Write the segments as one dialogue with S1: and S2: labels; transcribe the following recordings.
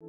S1: So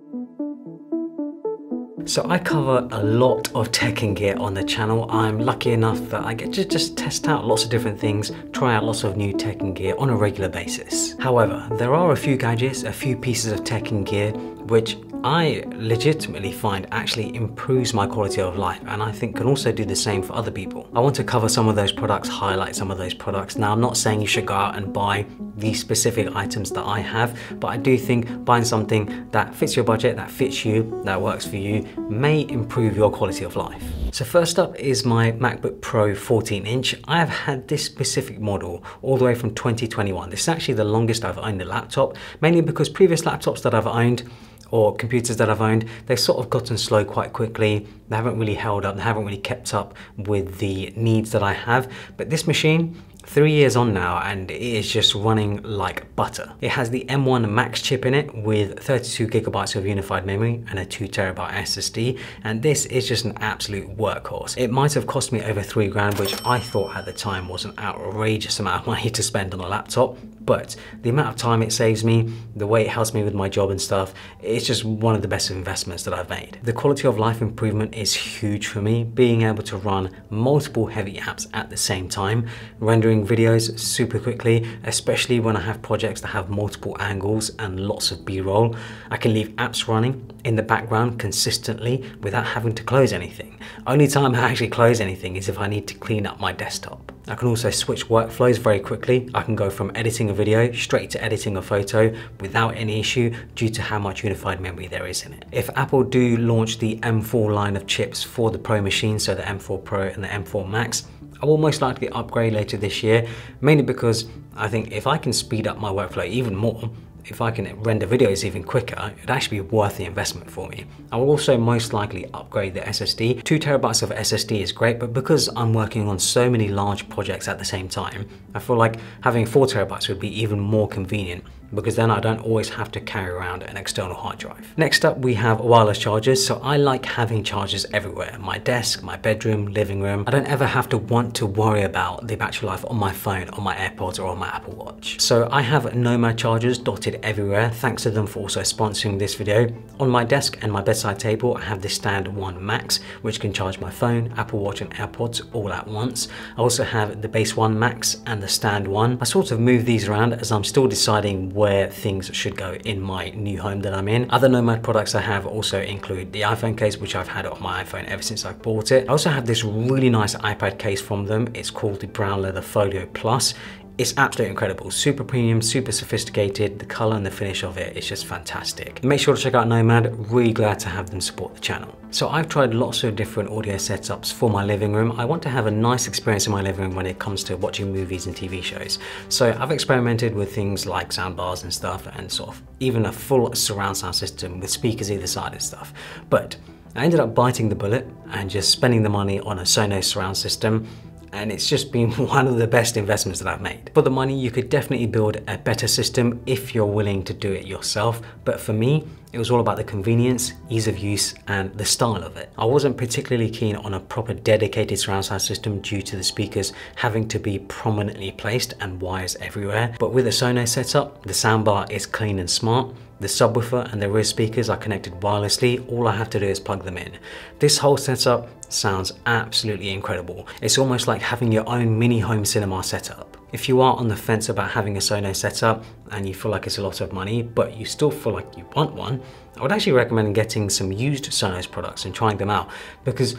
S1: I cover a lot of tech and gear on the channel. I'm lucky enough that I get to just test out lots of different things, try out lots of new tech and gear on a regular basis. However, there are a few gadgets, a few pieces of tech and gear which I legitimately find actually improves my quality of life, and I think can also do the same for other people. I want to cover some of those products, highlight some of those products. Now, I'm not saying you should go out and buy these specific items that I have, but I do think buying something that fits your budget, that fits you, that works for you, may improve your quality of life. So first up is my MacBook Pro 14-inch. I have had this specific model all the way from 2021. This is actually the longest I've owned a laptop, mainly because previous laptops that I've owned or computers that I've owned, they've sort of gotten slow quite quickly. They haven't really held up, they haven't really kept up with the needs that I have. But this machine, 3 years on now, and it is just running like butter. It has the M1 Max chip in it with 32 gigabytes of unified memory and a 2 terabyte SSD, and this is just an absolute workhorse. It might have cost me over 3 grand, which I thought at the time was an outrageous amount of money to spend on a laptop, but the amount of time it saves me, the way it helps me with my job and stuff, it's just one of the best investments that I've made. The quality of life improvement is huge for me, being able to run multiple heavy apps at the same time, rendering videos super quickly, especially when I have projects that have multiple angles and lots of B-roll. I can leave apps running in the background consistently without having to close anything. Only time I actually close anything is if I need to clean up my desktop. I can also switch workflows very quickly. I can go from editing a video straight to editing a photo without any issue due to how much unified memory there is in it. If Apple do launch the M4 line of chips for the Pro machine, so the M4 Pro and the M4 Max, I will most likely upgrade later this year, mainly because I think if I can speed up my workflow even more, if I can render videos even quicker, it'd actually be worth the investment for me. I will also most likely upgrade the SSD. 2 terabytes of SSD is great, but because I'm working on so many large projects at the same time, I feel like having 4 terabytes would be even more convenient, because then I don't always have to carry around an external hard drive. Next up, we have wireless chargers. So I like having chargers everywhere. My desk, my bedroom, living room. I don't ever have to want to worry about the battery life on my phone, on my AirPods, or on my Apple Watch. So I have Nomad chargers dotted everywhere. Thanks to them for also sponsoring this video. On my desk and my bedside table, I have the Stand 1 Max, which can charge my phone, Apple Watch, and AirPods all at once. I also have the Base 1 Max and the Stand 1. I sort of move these around as I'm still deciding where things should go in my new home that I'm in. Other Nomad products I have also include the iPhone case, which I've had on my iPhone ever since I bought it. I also have this really nice iPad case from them. It's called the Brown Leather Folio Plus. It's absolutely incredible, super premium, super sophisticated. The color and the finish of it is just fantastic. Make sure to check out Nomad, really glad to have them support the channel. So I've tried lots of different audio setups for my living room. I want to have a nice experience in my living room when it comes to watching movies and TV shows. So I've experimented with things like sound bars and stuff, and sort of even a full surround sound system with speakers either side and stuff. But I ended up biting the bullet and just spending the money on a Sonos surround system, and it's just been one of the best investments that I've made. For the money, you could definitely build a better system if you're willing to do it yourself, but for me, it was all about the convenience, ease of use, and the style of it. I wasn't particularly keen on a proper dedicated surround sound system due to the speakers having to be prominently placed and wires everywhere, but with a Sonos setup, the soundbar is clean and smart. The subwoofer and the rear speakers are connected wirelessly. All I have to do is plug them in. This whole setup sounds absolutely incredible. It's almost like having your own mini home cinema setup. If you are on the fence about having a Sonos setup and you feel like it's a lot of money, but you still feel like you want one, I would actually recommend getting some used Sonos products and trying them out, because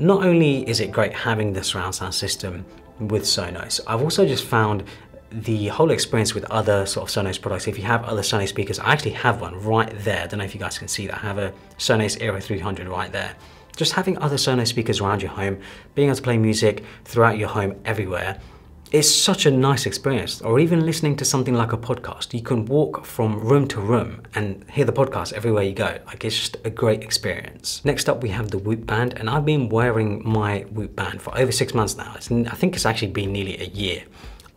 S1: not only is it great having the surround sound system with Sonos, I've also just found the whole experience with other sort of Sonos products. If you have other Sonos speakers, I actually have one right there. I don't know if you guys can see that. I have a Sonos Era 300 right there. Just having other Sonos speakers around your home, being able to play music throughout your home everywhere, it's such a nice experience. Or even listening to something like a podcast. You can walk from room to room and hear the podcast everywhere you go. Like, it's just a great experience. Next up, we have the Whoop Band, and I've been wearing my Whoop Band for over 6 months now. I think it's actually been nearly a year.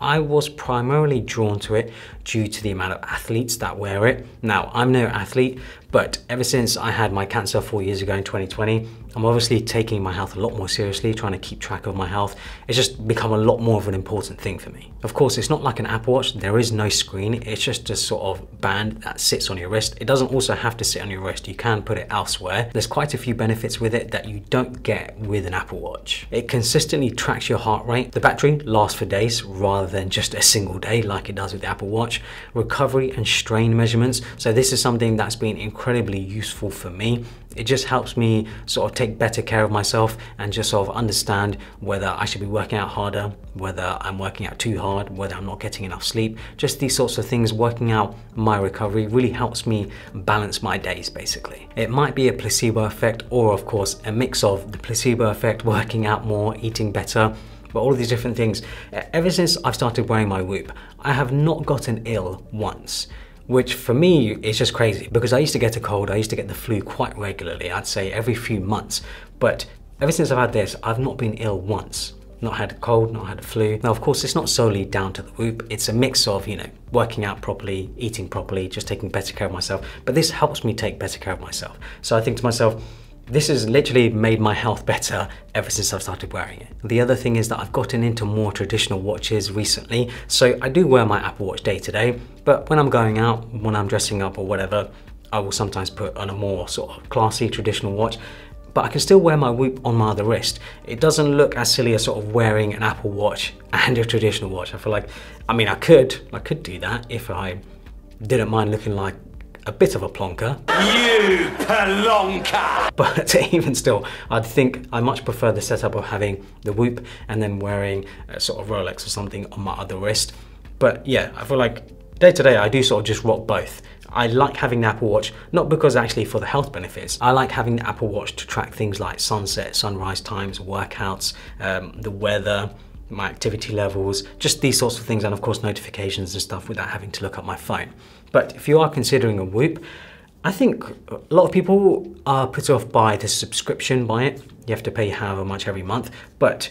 S1: I was primarily drawn to it due to the amount of athletes that wear it. Now, I'm no athlete, But ever since I had my cancer 4 years ago in 2020, I'm obviously taking my health a lot more seriously, trying to keep track of my health. It's just become a lot more of an important thing for me. Of course, it's not like an Apple Watch. There is no screen. It's just a sort of band that sits on your wrist. It doesn't also have to sit on your wrist. You can put it elsewhere. There's quite a few benefits with it that you don't get with an Apple Watch. It consistently tracks your heart rate. The battery lasts for days rather than just a single day like it does with the Apple Watch. Recovery and strain measurements. So this is something that's been incredibly useful for me. It just helps me sort of take better care of myself and just sort of understand whether I should be working out harder, whether I'm working out too hard, whether I'm not getting enough sleep. Just these sorts of things, working out my recovery really helps me balance my days basically. It might be a placebo effect or of course a mix of the placebo effect, working out more, eating better, but all of these different things. Ever since I've started wearing my Whoop, I have not gotten ill once. Which for me is just crazy because I used to get a cold, I used to get the flu quite regularly, I'd say every few months. But ever since I've had this, I've not been ill once. Not had a cold, not had a flu. Now, of course, it's not solely down to the Whoop. It's a mix of, you know, working out properly, eating properly, just taking better care of myself. But this helps me take better care of myself. So I think to myself, this has literally made my health better ever since I've started wearing it. The other thing is that I've gotten into more traditional watches recently. So I do wear my Apple Watch day to day, but when I'm going out, when I'm dressing up or whatever, I will sometimes put on a more sort of classy traditional watch, but I can still wear my Whoop on my other wrist. It doesn't look as silly as sort of wearing an Apple Watch and a traditional watch. I feel like, I mean, I could do that if I didn't mind looking like a bit of a plonker. You plonker! But even still, I'd think I much prefer the setup of having the Whoop and then wearing a sort of Rolex or something on my other wrist. But yeah, I feel like day to day I do sort of just rock both. I like having the Apple Watch, not because actually for the health benefits. I like having the Apple Watch to track things like sunset, sunrise times, workouts, the weather, my activity levels, just these sorts of things, and of course notifications and stuff without having to look at my phone. But if you are considering a Whoop, I think a lot of people are put off by the subscription by it. You have to pay however much every month, but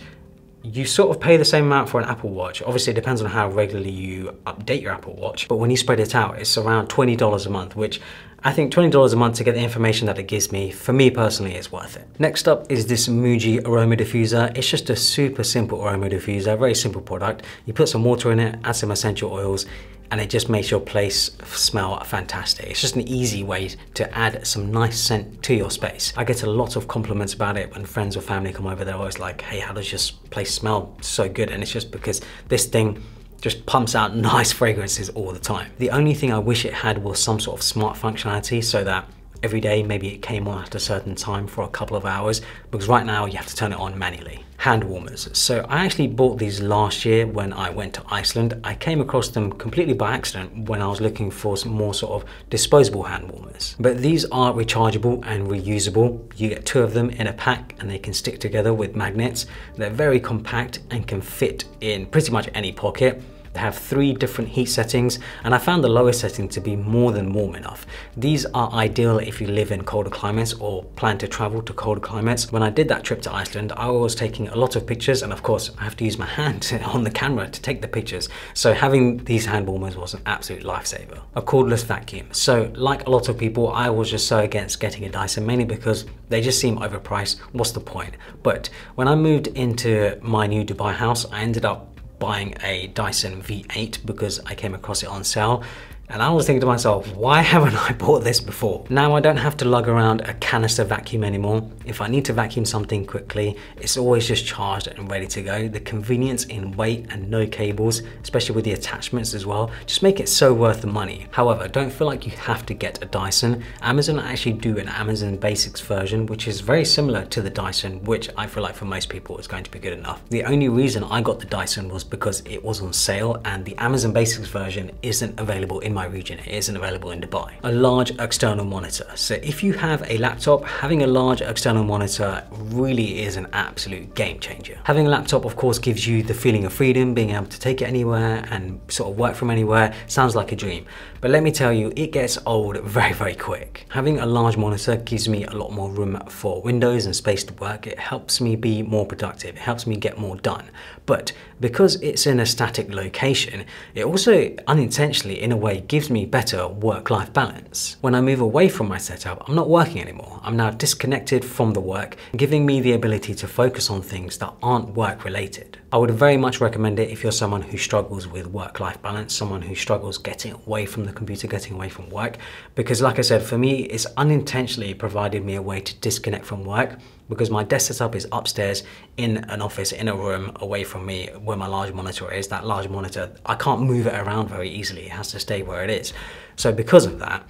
S1: you sort of pay the same amount for an Apple Watch. Obviously it depends on how regularly you update your Apple Watch, but when you spread it out, it's around $20 a month, which I think $20 a month to get the information that it gives me, for me personally, is worth it. Next up is this Muji aroma diffuser. It's just a super simple aroma diffuser, very simple product. You put some water in it, add some essential oils, and it just makes your place smell fantastic. It's just an easy way to add some nice scent to your space. I get a lot of compliments about it when friends or family come over. They're always like, hey, how does your place smell so good? And it's just because this thing just pumps out nice fragrances all the time. The only thing I wish it had was some sort of smart functionality so that every day maybe it came on at a certain time for a couple of hours, because right now you have to turn it on manually. Hand warmers. So I actually bought these last year when I went to Iceland. I came across them completely by accident when I was looking for some more sort of disposable hand warmers. But these are rechargeable and reusable. You get 2 of them in a pack and they can stick together with magnets. They're very compact and can fit in pretty much any pocket. They have 3 different heat settings, and I found the lowest setting to be more than warm enough. These are ideal if you live in colder climates or plan to travel to colder climates. When I did that trip to Iceland, I was taking a lot of pictures, and of course I have to use my hand on the camera to take the pictures. So having these hand warmers was an absolute lifesaver. A cordless vacuum. So like a lot of people, I was just so against getting a Dyson, mainly because they just seem overpriced. What's the point? But when I moved into my new Dubai house, I ended up buying a Dyson V8 because I came across it on sale. And I was thinking to myself, why haven't I bought this before? Now I don't have to lug around a canister vacuum anymore. If I need to vacuum something quickly, it's always just charged and ready to go. The convenience in weight and no cables, especially with the attachments as well, just make it so worth the money. However, don't feel like you have to get a Dyson. Amazon actually do an Amazon Basics version, which is very similar to the Dyson, which I feel like for most people is going to be good enough. The only reason I got the Dyson was because it was on sale, and the Amazon Basics version isn't available in my region. It isn't available in Dubai. A large external monitor. So if you have a laptop, having a large external monitor really is an absolute game changer. Having a laptop, of course, gives you the feeling of freedom, being able to take it anywhere and sort of work from anywhere. Sounds like a dream. But let me tell you, it gets old very, very quick. Having a large monitor gives me a lot more room for windows and space to work. It helps me be more productive. It helps me get more done. But because it's in a static location, it also unintentionally, in a way, gives me better work-life balance. When I move away from my setup, I'm not working anymore. I'm now disconnected from the work, giving me the ability to focus on things that aren't work-related. I would very much recommend it if you're someone who struggles with work-life balance, someone who struggles getting away from the computer, getting away from work, because like I said, for me, it's unintentionally provided me a way to disconnect from work, because my desk setup is upstairs in an office, in a room away from me where my large monitor is. That large monitor, I can't move it around very easily. It has to stay where it is. So because of that,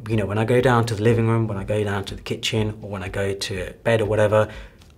S1: you know, when I go down to the living room, when I go down to the kitchen, or when I go to bed or whatever,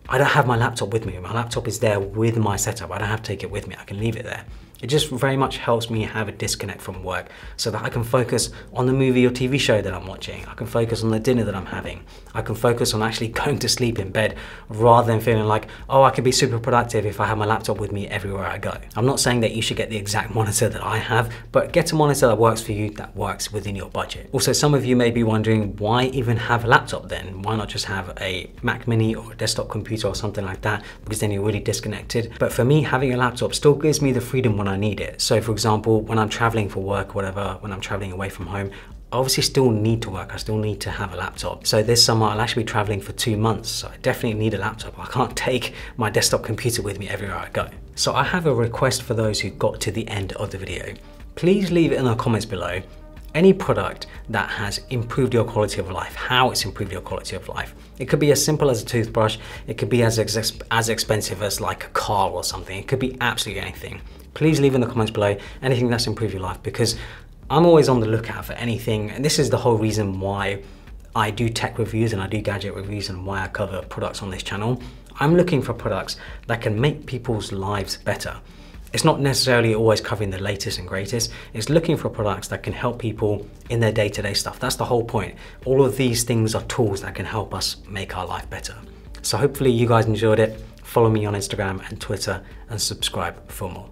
S1: I don't have my laptop with me. My laptop is there with my setup. I don't have to take it with me. I can leave it there. It just very much helps me have a disconnect from work so that I can focus on the movie or TV show that I'm watching. I can focus on the dinner that I'm having. I can focus on actually going to sleep in bed rather than feeling like, oh, I could be super productive if I have my laptop with me everywhere I go. I'm not saying that you should get the exact monitor that I have, but get a monitor that works for you, that works within your budget. Also, some of you may be wondering, why even have a laptop then? Why not just have a Mac Mini or a desktop computer or something like that? Because then you're really disconnected. But for me, having a laptop still gives me the freedom when I need it. So for example, when I'm traveling for work, whatever, when I'm traveling away from home, I obviously still need to work. I still need to have a laptop. So this summer, I'll actually be traveling for 2 months. So I definitely need a laptop. I can't take my desktop computer with me everywhere I go. So I have a request for those who got to the end of the video. Please leave it in the comments below any product that has improved your quality of life, how it's improved your quality of life. It could be as simple as a toothbrush. It could be as expensive as like a car or something. It could be absolutely anything. Please leave in the comments below anything that's improved your life, because I'm always on the lookout for anything. And this is the whole reason why I do tech reviews and I do gadget reviews and why I cover products on this channel. I'm looking for products that can make people's lives better. It's not necessarily always covering the latest and greatest. It's looking for products that can help people in their day-to-day stuff. That's the whole point. All of these things are tools that can help us make our life better. So hopefully you guys enjoyed it. Follow me on Instagram and Twitter and subscribe for more.